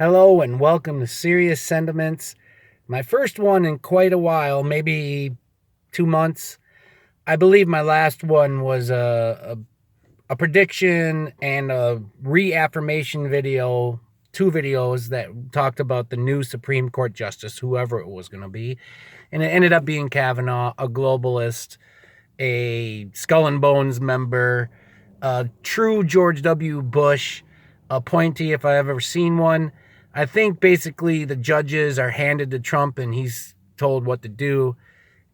Hello and welcome to Serious Sentiments. My first one in quite a while, maybe 2 months. I believe my last one was a prediction and a reaffirmation video, two videos that talked about the new Supreme Court Justice, whoever it was going to be. And it ended up being Kavanaugh, a globalist, a Skull and Bones member, a true George W. Bush appointee, if I've ever seen one. I think basically the judges are handed to Trump and he's told what to do.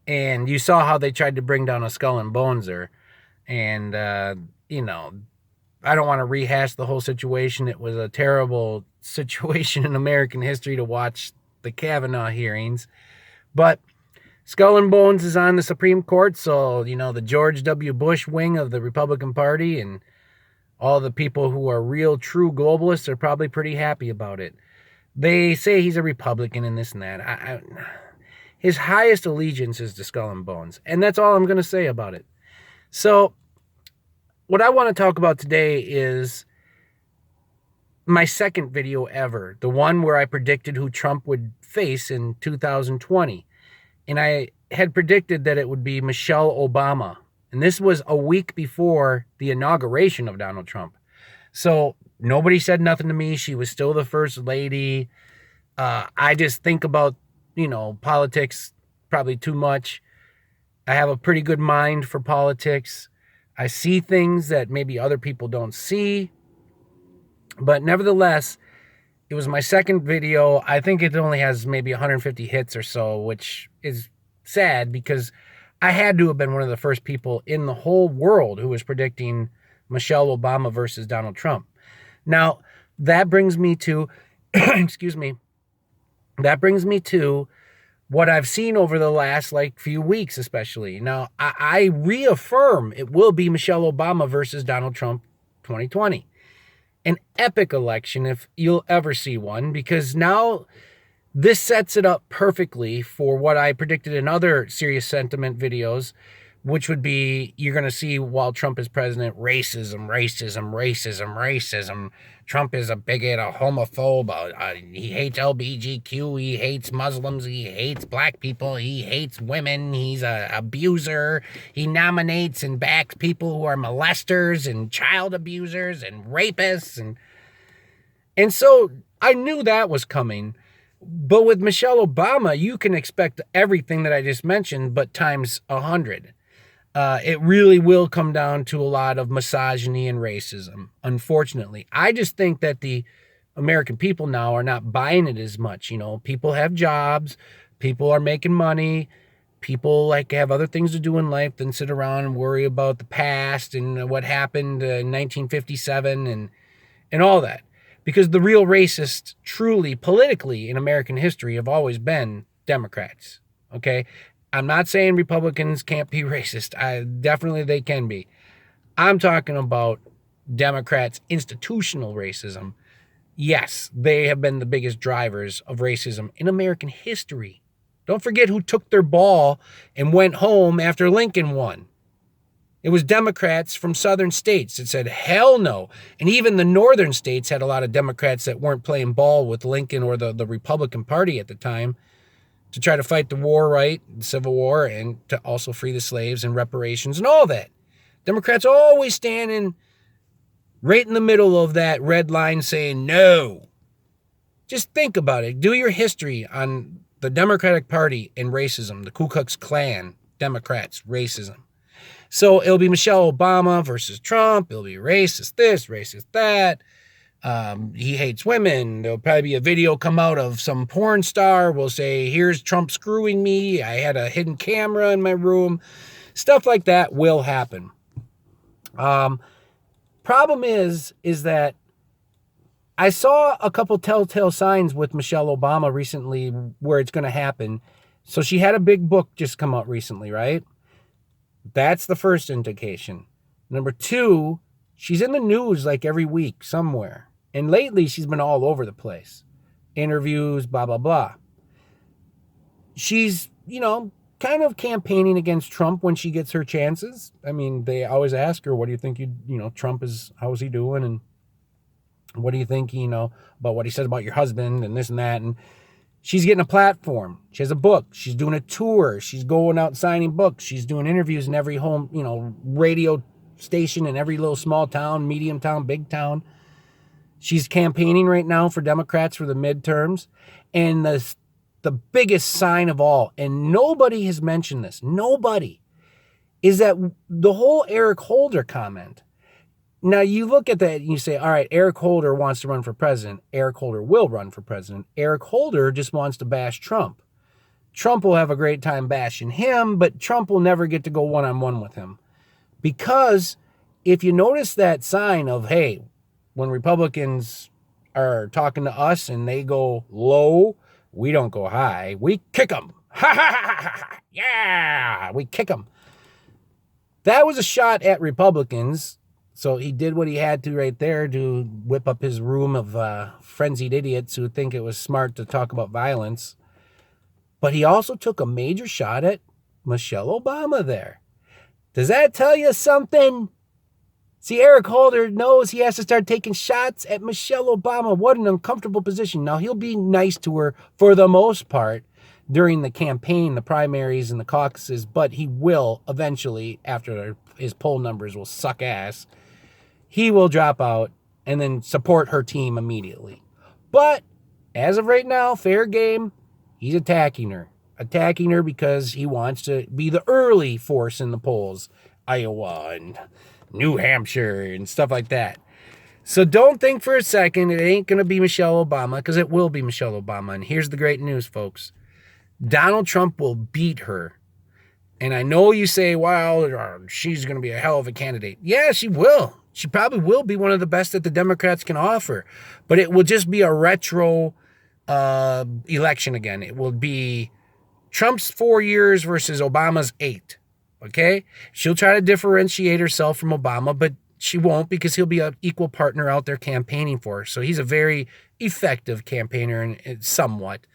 And you saw how they tried to bring down a Skull and Boneser. And, you know, I don't want to rehash the whole situation. It was a terrible situation in American history to watch the Kavanaugh hearings. But Skull and Bones is on the Supreme Court, so, the George W. Bush wing of the Republican Party and all the people who are real, true globalists are probably pretty happy about it. They say he's a Republican and this and that. His highest allegiance is to Skull and Bones, and that's all I'm going to say about it. So, what I want to talk about today is my second video ever, the one where I predicted who Trump would face in 2020. And I had predicted that it would be Michelle Obama. And this was a week before the inauguration of Donald Trump. So nobody said nothing to me. She was still the first lady. I just think about, politics probably too much. I have a pretty good mind for politics. I see things that maybe other people don't see. But nevertheless, it was my second video. I think it only has maybe 150 hits or so, which is sad because I had to have been one of the first people in the whole world who was predicting Michelle Obama versus Donald Trump. Now, that brings me to, excuse me, that brings me to what I've seen over the last few weeks, especially. Now, I reaffirm it will be Michelle Obama versus Donald Trump 2020. An epic election if you'll ever see one, because now this sets it up perfectly for what I predicted in other serious sentiment videos, which would be you're going to see while Trump is president, racism, racism, racism, racism. Trump is a bigot, a homophobe. He hates LGBTQ. He hates Muslims. He hates black people. He hates women. He's an abuser. He nominates and backs people who are molesters and child abusers and rapists. And so I knew that was coming. But with Michelle Obama, you can expect everything that I just mentioned, but times 100. It really will come down to a lot of misogyny and racism, unfortunately. I just think that the American people now are not buying it as much. People have jobs, people are making money, people have other things to do in life than sit around and worry about the past and what happened in 1957 and all that. Because the real racists, truly, politically, in American history have always been Democrats, okay? I'm not saying Republicans can't be racist. Definitely they can be. I'm talking about Democrats' institutional racism. Yes, they have been the biggest drivers of racism in American history. Don't forget who took their ball and went home after Lincoln won. It was Democrats from southern states that said, hell no. And even the northern states had a lot of Democrats that weren't playing ball with Lincoln or the Republican Party at the time to try to fight the war, right? The Civil War, and to also free the slaves and reparations and all that. Democrats always standing right in the middle of that red line saying no. Just think about it. Do your history on the Democratic Party and racism, the Ku Klux Klan, Democrats, racism. So it'll be Michelle Obama versus Trump. It'll be racist this, racist that. He hates women. There'll probably be a video come out of some porn star will say, here's Trump screwing me. I had a hidden camera in my room. Stuff like that will happen. Problem is that I saw a couple telltale signs with Michelle Obama recently where it's going to happen. So she had a big book just come out recently, right? That's the first indication. Number two, she's in the news every week somewhere. And lately, she's been all over the place. Interviews, blah, blah, blah. She's, kind of campaigning against Trump when she gets her chances. I mean, they always ask her, what do you think Trump is, how is he doing? And What do you think, about what he said about your husband and this and that? And she's getting a platform. She has a book. She's doing a tour. She's going out signing books. She's doing interviews in every home, radio station in every little small town, medium town, big town. She's campaigning right now for Democrats for the midterms. And the biggest sign of all, and nobody has mentioned this, nobody, is that the whole Eric Holder comment. Now, you look at that and you say, all right, Eric Holder wants to run for president. Eric Holder will run for president. Eric Holder just wants to bash Trump. Trump will have a great time bashing him, but Trump will never get to go one-on-one with him. Because if you notice that sign of, hey, when Republicans are talking to us and they go low, we don't go high. We kick them. Ha, ha, ha, ha, ha. Yeah, we kick them. That was a shot at Republicans. So he did what he had to right there to whip up his room of frenzied idiots who think it was smart to talk about violence. But he also took a major shot at Michelle Obama there. Does that tell you something? See, Eric Holder knows he has to start taking shots at Michelle Obama. What an uncomfortable position. Now, he'll be nice to her for the most part during the campaign, the primaries, and the caucuses, but he will eventually, after his poll numbers will suck ass, he will drop out and then support her team immediately. But as of right now, fair game, he's attacking her. Attacking her because he wants to be the early force in the polls. Iowa and New Hampshire and stuff like that. So don't think for a second it ain't going to be Michelle Obama, because it will be Michelle Obama. And here's the great news, folks. Donald Trump will beat her. And I know you say, well, she's going to be a hell of a candidate. Yeah, she will. She probably will be one of the best that the Democrats can offer. But it will just be a retro election again. It will be Trump's 4 years versus Obama's 8. Okay? She'll try to differentiate herself from Obama, but she won't, because he'll be an equal partner out there campaigning for her. So he's a very effective campaigner, and somewhat.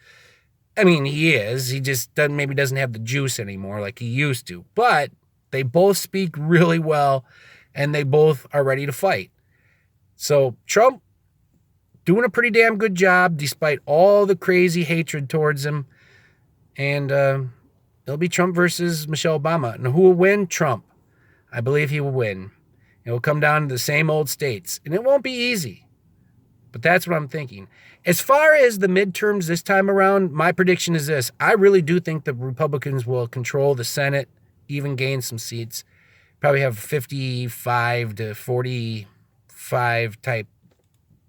I mean, he is. He just doesn't have the juice anymore like he used to. But they both speak really well, and they both are ready to fight. So Trump doing a pretty damn good job despite all the crazy hatred towards him. And it'll be Trump versus Michelle Obama. And who will win? Trump. I believe he will win. It will come down to the same old states. And it won't be easy. But that's what I'm thinking. As far as the midterms this time around, my prediction is this. I really do think the Republicans will control the Senate, even gain some seats. Probably have 55 to 45 type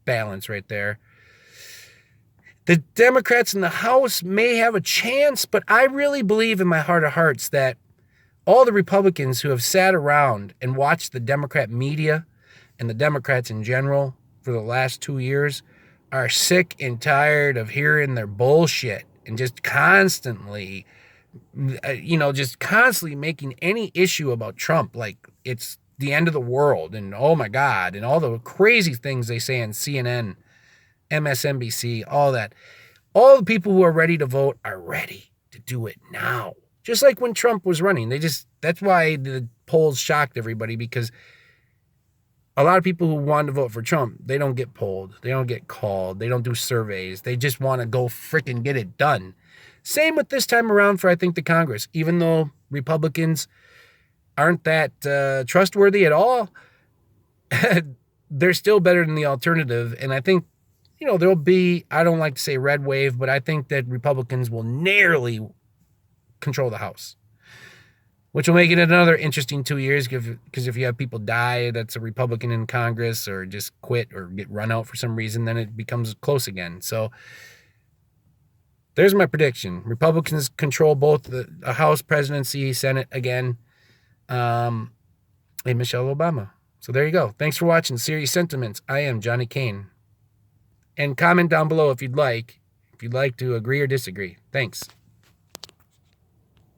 balance right there. The Democrats in the House may have a chance, but I really believe in my heart of hearts that all the Republicans who have sat around and watched the Democrat media and the Democrats in general for the last 2 years are sick and tired of hearing their bullshit and just constantly making any issue about Trump like it's the end of the world and oh my God, and all the crazy things they say on CNN, MSNBC, all that. All the people who are ready to vote are ready to do it now. Just like when Trump was running. That's why the polls shocked everybody, because a lot of people who wanted to vote for Trump, they don't get polled. They don't get called. They don't do surveys. They just want to go freaking get it done. Same with this time around for, I think, the Congress. Even though Republicans aren't that trustworthy at all, they're still better than the alternative. And I think, there'll be, I don't like to say red wave, but I think that Republicans will narrowly control the House, which will make it another interesting 2 years, because if you have people die that's a Republican in Congress or just quit or get run out for some reason, then it becomes close again. So there's my prediction. Republicans control both the House presidency, Senate again, and Michelle Obama. So there you go. Thanks for watching Serious Sentiments. I am Johnny Kane. And comment down below if you'd like to agree or disagree. Thanks.